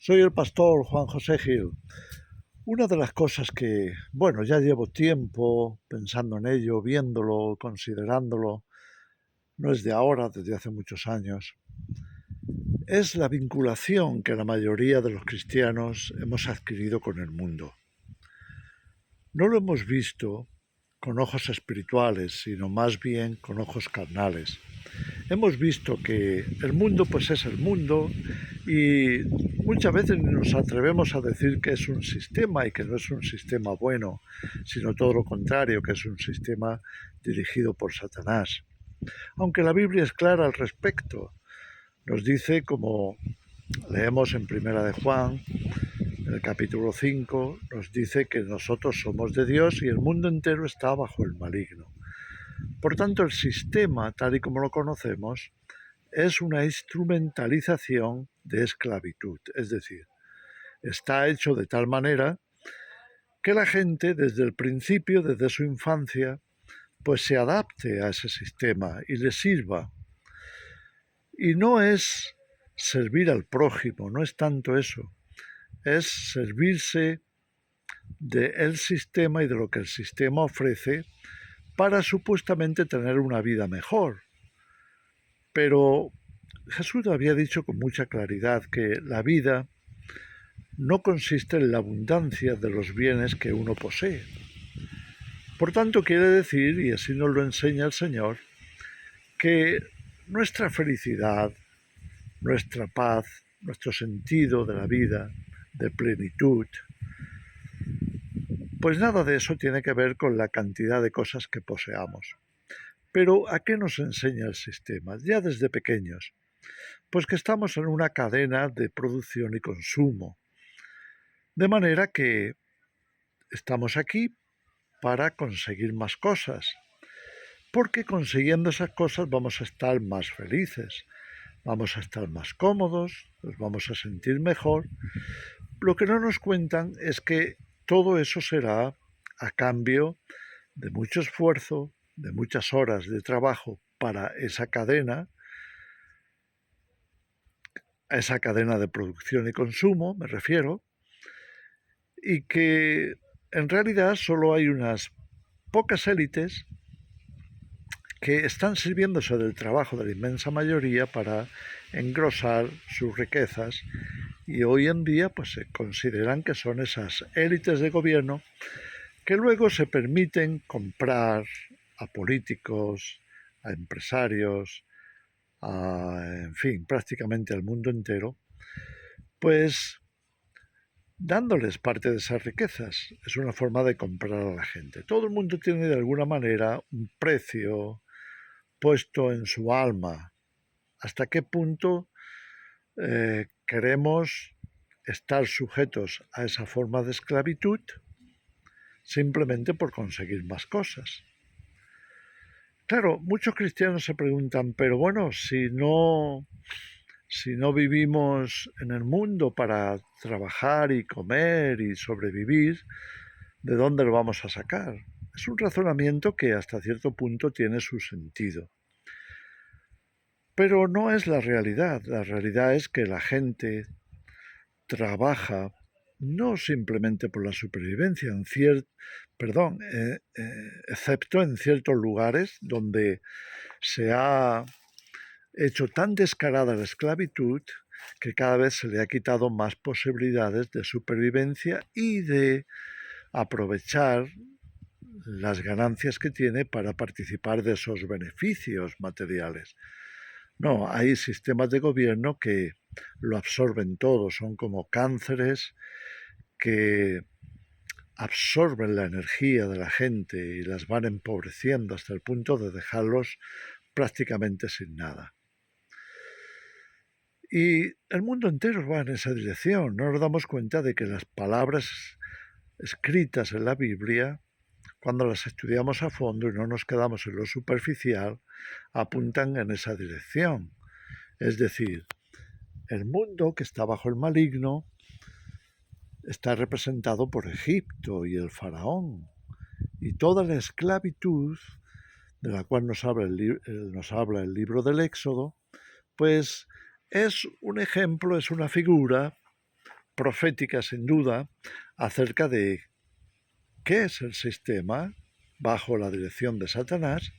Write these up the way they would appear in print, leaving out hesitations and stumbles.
Soy el pastor Juan José Gil. Una de las cosas que, ya llevo tiempo pensando en ello, viéndolo, considerándolo, no es de ahora, desde hace muchos años, es la vinculación que la mayoría de los cristianos hemos adquirido con el mundo. No lo hemos visto con ojos espirituales, sino más bien con ojos carnales. Hemos visto que el mundo pues es el mundo y muchas veces nos atrevemos a decir que es un sistema y que no es un sistema bueno, sino todo lo contrario, que es un sistema dirigido por Satanás. Aunque la Biblia es clara al respecto, nos dice, como leemos en Primera de Juan, en el capítulo 5, nos dice que nosotros somos de Dios y el mundo entero está bajo el maligno. Por tanto, el sistema, tal y como lo conocemos, es una instrumentalización de esclavitud, es decir, está hecho de tal manera que la gente desde el principio, desde su infancia, pues se adapte a ese sistema y le sirva. Y no es servir al prójimo, no es tanto eso, es servirse del sistema y de lo que el sistema ofrece para supuestamente tener una vida mejor. Pero Jesús había dicho con mucha claridad que la vida no consiste en la abundancia de los bienes que uno posee. Por tanto, quiere decir, y así nos lo enseña el Señor, que nuestra felicidad, nuestra paz, nuestro sentido de la vida, de plenitud, pues nada de eso tiene que ver con la cantidad de cosas que poseamos. Pero ¿a qué nos enseña el sistema? Ya desde pequeños. Pues que estamos en una cadena de producción y consumo. De manera que estamos aquí para conseguir más cosas, porque consiguiendo esas cosas vamos a estar más felices, vamos a estar más cómodos, nos vamos a sentir mejor. Lo que no nos cuentan es que todo eso será a cambio de mucho esfuerzo, de muchas horas de trabajo para a esa cadena de producción y consumo, me refiero, y que en realidad solo hay unas pocas élites que están sirviéndose del trabajo de la inmensa mayoría para engrosar sus riquezas, y hoy en día pues se consideran que son esas élites de gobierno que luego se permiten comprar a políticos, a empresarios, en fin, prácticamente al mundo entero, pues dándoles parte de esas riquezas. Es una forma de comprar a la gente. Todo el mundo tiene de alguna manera un precio puesto en su alma. ¿Hasta qué punto queremos estar sujetos a esa forma de esclavitud simplemente por conseguir más cosas? Claro, muchos cristianos se preguntan, pero bueno, si no vivimos en el mundo para trabajar y comer y sobrevivir, ¿de dónde lo vamos a sacar? Es un razonamiento que hasta cierto punto tiene su sentido. Pero no es la realidad. La realidad es que la gente trabaja no simplemente por la supervivencia, excepto en ciertos lugares donde se ha hecho tan descarada la esclavitud que cada vez se le ha quitado más posibilidades de supervivencia y de aprovechar las ganancias que tiene para participar de esos beneficios materiales. No, hay sistemas de gobierno que lo absorben todo, son como cánceres que absorben la energía de la gente y las van empobreciendo hasta el punto de dejarlos prácticamente sin nada. Y el mundo entero va en esa dirección. No nos damos cuenta de que las palabras escritas en la Biblia, cuando las estudiamos a fondo y no nos quedamos en lo superficial, apuntan en esa dirección. Es decir, el mundo que está bajo el maligno está representado por Egipto y el faraón, y toda la esclavitud de la cual nos habla el libro del Éxodo, pues es un ejemplo, es una figura profética, sin duda, acerca de qué es el sistema bajo la dirección de Satanás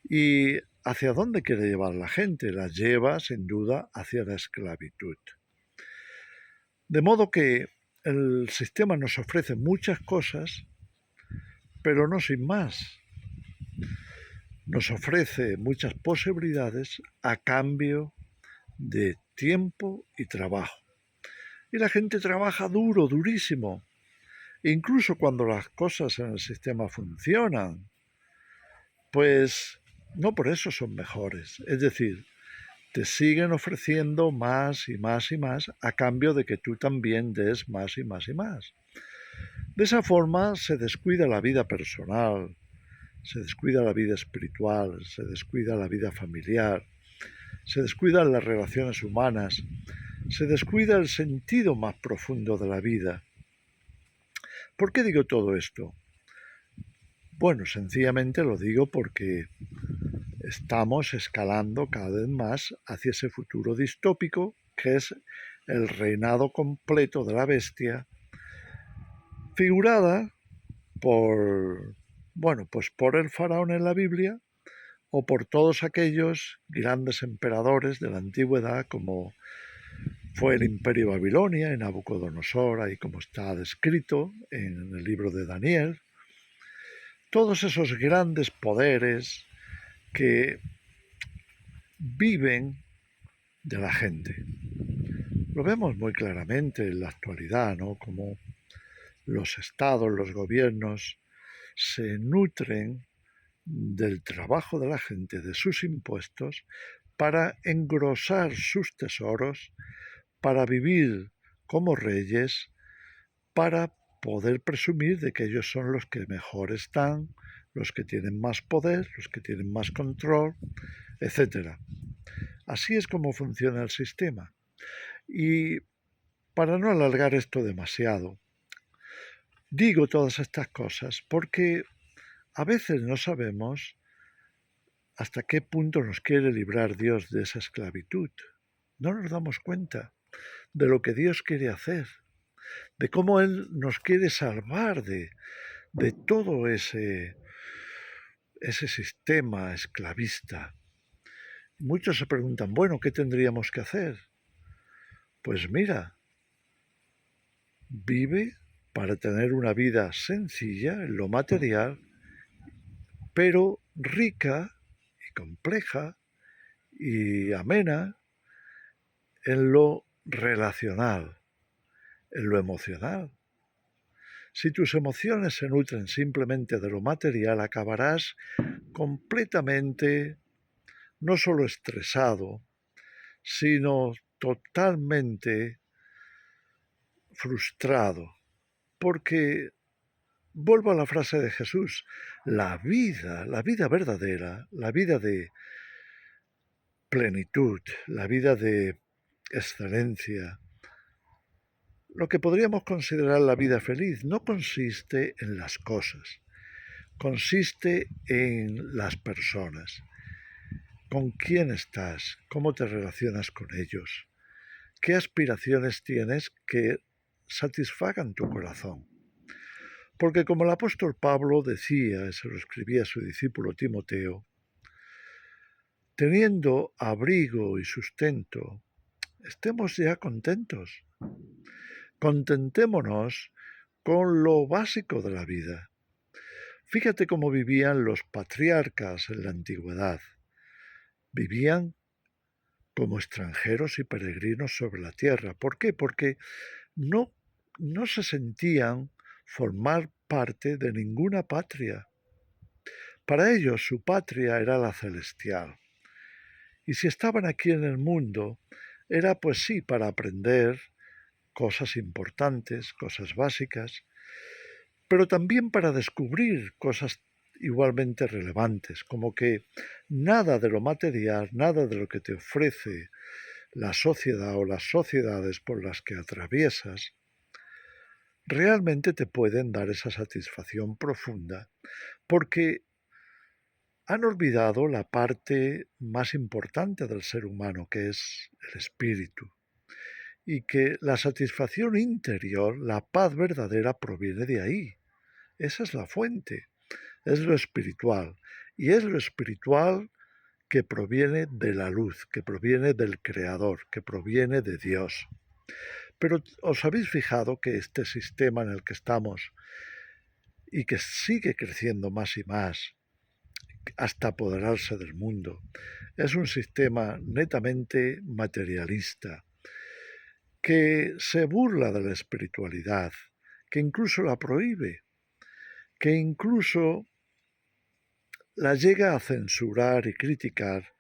y hacia dónde quiere llevar la gente. La lleva, sin duda, hacia la esclavitud. De modo que el sistema nos ofrece muchas cosas, pero no sin más. Nos ofrece muchas posibilidades a cambio de tiempo y trabajo. Y la gente trabaja duro, durísimo. Incluso cuando las cosas en el sistema funcionan, pues no por eso son mejores. Es decir, te siguen ofreciendo más y más y más a cambio de que tú también des más y más y más. De esa forma se descuida la vida personal, se descuida la vida espiritual, se descuida la vida familiar, se descuidan las relaciones humanas, se descuida el sentido más profundo de la vida. ¿Por qué digo todo esto? Bueno, sencillamente lo digo porque estamos escalando cada vez más hacia ese futuro distópico que es el reinado completo de la bestia, figurada por, bueno, pues por el faraón en la Biblia o por todos aquellos grandes emperadores de la antigüedad como fue el imperio Babilonia en Nabucodonosor, ahí como está descrito en el libro de Daniel, todos esos grandes poderes que viven de la gente. Lo vemos muy claramente en la actualidad, ¿no? Como los estados, los gobiernos se nutren del trabajo de la gente, de sus impuestos, para engrosar sus tesoros, para vivir como reyes, para poder presumir de que ellos son los que mejor están, los que tienen más poder, los que tienen más control, etc. Así es como funciona el sistema. Y para no alargar esto demasiado, digo todas estas cosas porque a veces no sabemos hasta qué punto nos quiere librar Dios de esa esclavitud. No nos damos cuenta de lo que Dios quiere hacer, de cómo Él nos quiere salvar de todo ese sistema esclavista. Muchos se preguntan, bueno, ¿qué tendríamos que hacer? Pues mira, vive para tener una vida sencilla en lo material, pero rica y compleja y amena en lo relacional, en lo emocional. Si tus emociones se nutren simplemente de lo material, acabarás completamente no solo estresado, sino totalmente frustrado, porque vuelvo a la frase de Jesús, la vida verdadera, la vida de plenitud, la vida de excelencia, lo que podríamos considerar la vida feliz, no consiste en las cosas, consiste en las personas. ¿Con quién estás? ¿Cómo te relacionas con ellos? ¿Qué aspiraciones tienes que satisfagan tu corazón? Porque como el apóstol Pablo decía, se lo escribía a su discípulo Timoteo, teniendo abrigo y sustento, estemos ya contentos. Contentémonos con lo básico de la vida. Fíjate cómo vivían los patriarcas en la antigüedad. Vivían como extranjeros y peregrinos sobre la tierra. ¿Por qué? Porque no se sentían formar parte de ninguna patria. Para ellos su patria era la celestial. Y si estaban aquí en el mundo, era pues sí para aprender cosas importantes, cosas básicas, pero también para descubrir cosas igualmente relevantes, como que nada de lo material, nada de lo que te ofrece la sociedad o las sociedades por las que atraviesas, realmente te pueden dar esa satisfacción profunda, porque han olvidado la parte más importante del ser humano, que es el espíritu. y que la satisfacción interior, la paz verdadera proviene de ahí. Esa es la fuente, es lo espiritual. Y es lo espiritual que proviene de la luz, que proviene del Creador, que proviene de Dios. Pero ¿os habéis fijado que este sistema en el que estamos y que sigue creciendo más y más hasta apoderarse del mundo, es un sistema netamente materialista, que se burla de la espiritualidad, que incluso la prohíbe, que incluso la llega a censurar y criticar,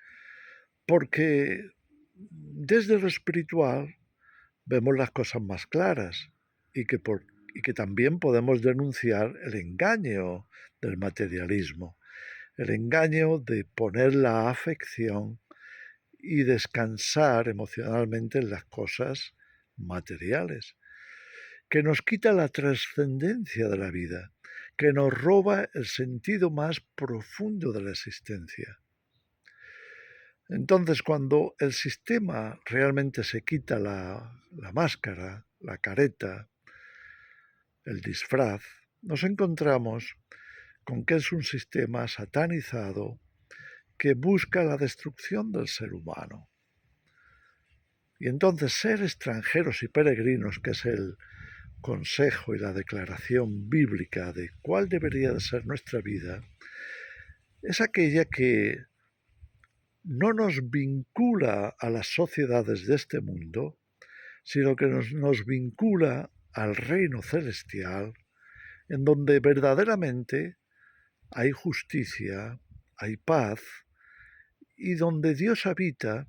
porque desde lo espiritual vemos las cosas más claras y que también podemos denunciar el engaño del materialismo, el engaño de poner la afección y descansar emocionalmente en las cosas materiales, que nos quita la trascendencia de la vida, que nos roba el sentido más profundo de la existencia. Entonces, cuando el sistema realmente se quita la máscara, la careta, el disfraz, nos encontramos con que es un sistema satanizado que busca la destrucción del ser humano. Y entonces ser extranjeros y peregrinos, que es el consejo y la declaración bíblica de cuál debería de ser nuestra vida, es aquella que no nos vincula a las sociedades de este mundo, sino que nos vincula al reino celestial, en donde verdaderamente hay justicia, hay paz, y donde Dios habita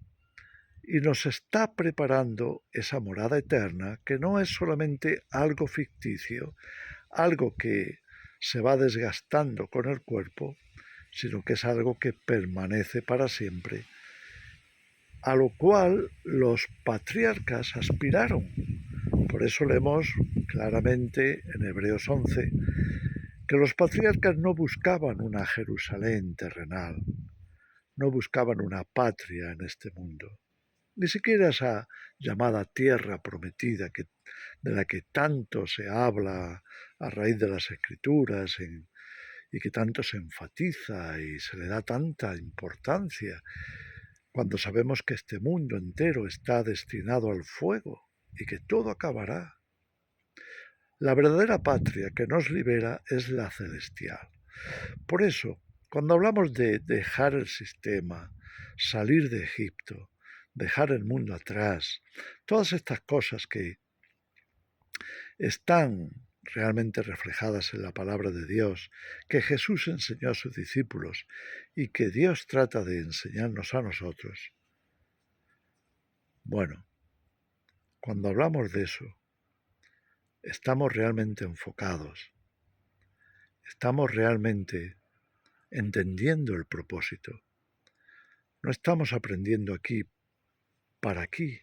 y nos está preparando esa morada eterna, que no es solamente algo ficticio, algo que se va desgastando con el cuerpo, sino que es algo que permanece para siempre, a lo cual los patriarcas aspiraron. Por eso leemos claramente en Hebreos 11 que los patriarcas no buscaban una Jerusalén terrenal, no buscaban una patria en este mundo, ni siquiera esa llamada tierra prometida de la que tanto se habla a raíz de las escrituras y que tanto se enfatiza y se le da tanta importancia, cuando sabemos que este mundo entero está destinado al fuego y que todo acabará. La verdadera patria que nos libera es la celestial. Por eso, cuando hablamos de dejar el sistema, salir de Egipto, dejar el mundo atrás, todas estas cosas que están realmente reflejadas en la palabra de Dios, que Jesús enseñó a sus discípulos y que Dios trata de enseñarnos a nosotros. Bueno, cuando hablamos de eso, estamos realmente enfocados, estamos realmente entendiendo el propósito. No estamos aprendiendo aquí para aquí,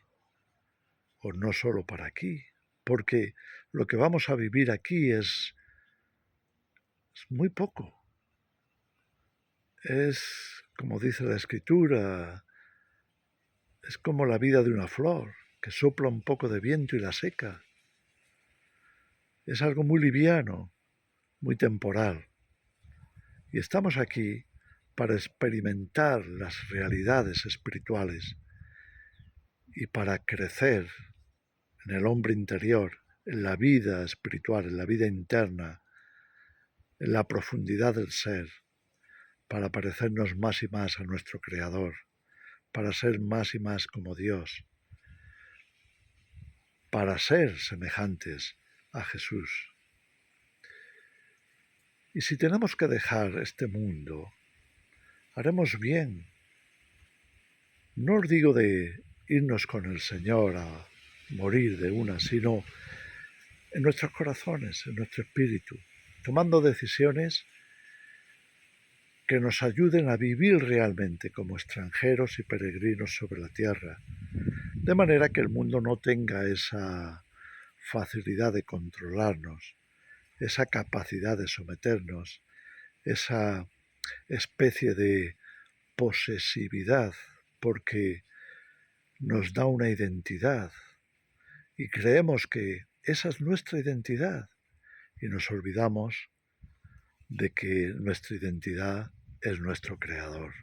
o no solo para aquí, porque lo que vamos a vivir aquí es muy poco. Es, como dice la Escritura, es como la vida de una flor, que sopla un poco de viento y la seca. Es algo muy liviano, muy temporal. Y estamos aquí para experimentar las realidades espirituales y para crecer en el hombre interior, en la vida espiritual, en la vida interna, en la profundidad del ser, para parecernos más y más a nuestro Creador, para ser más y más como Dios, para ser semejantes a Jesús. Y si tenemos que dejar este mundo, haremos bien. No os digo de irnos con el Señor a morir de una, sino en nuestros corazones, en nuestro espíritu, tomando decisiones que nos ayuden a vivir realmente como extranjeros y peregrinos sobre la tierra, de manera que el mundo no tenga esa facilidad de controlarnos, esa capacidad de someternos, esa especie de posesividad, porque nos da una identidad, y creemos que esa es nuestra identidad y nos olvidamos de que nuestra identidad es nuestro Creador,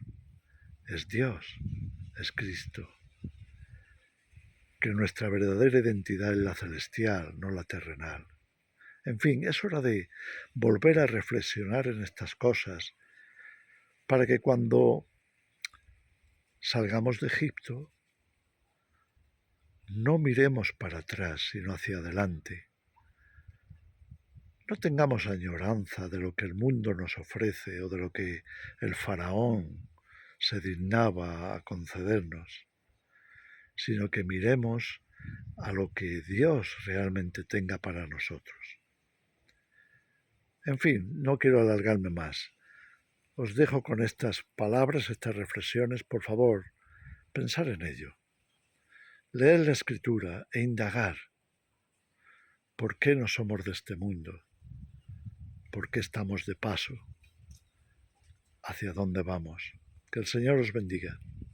es Dios, es Cristo, que nuestra verdadera identidad es la celestial, no la terrenal. En fin, es hora de volver a reflexionar en estas cosas para que cuando salgamos de Egipto no miremos para atrás, sino hacia adelante. No tengamos añoranza de lo que el mundo nos ofrece o de lo que el faraón se dignaba a concedernos, sino que miremos a lo que Dios realmente tenga para nosotros. En fin, no quiero alargarme más. Os dejo con estas palabras, estas reflexiones. Por favor, pensar en ello. Leer la Escritura e indagar por qué no somos de este mundo, por qué estamos de paso, hacia dónde vamos. Que el Señor os bendiga.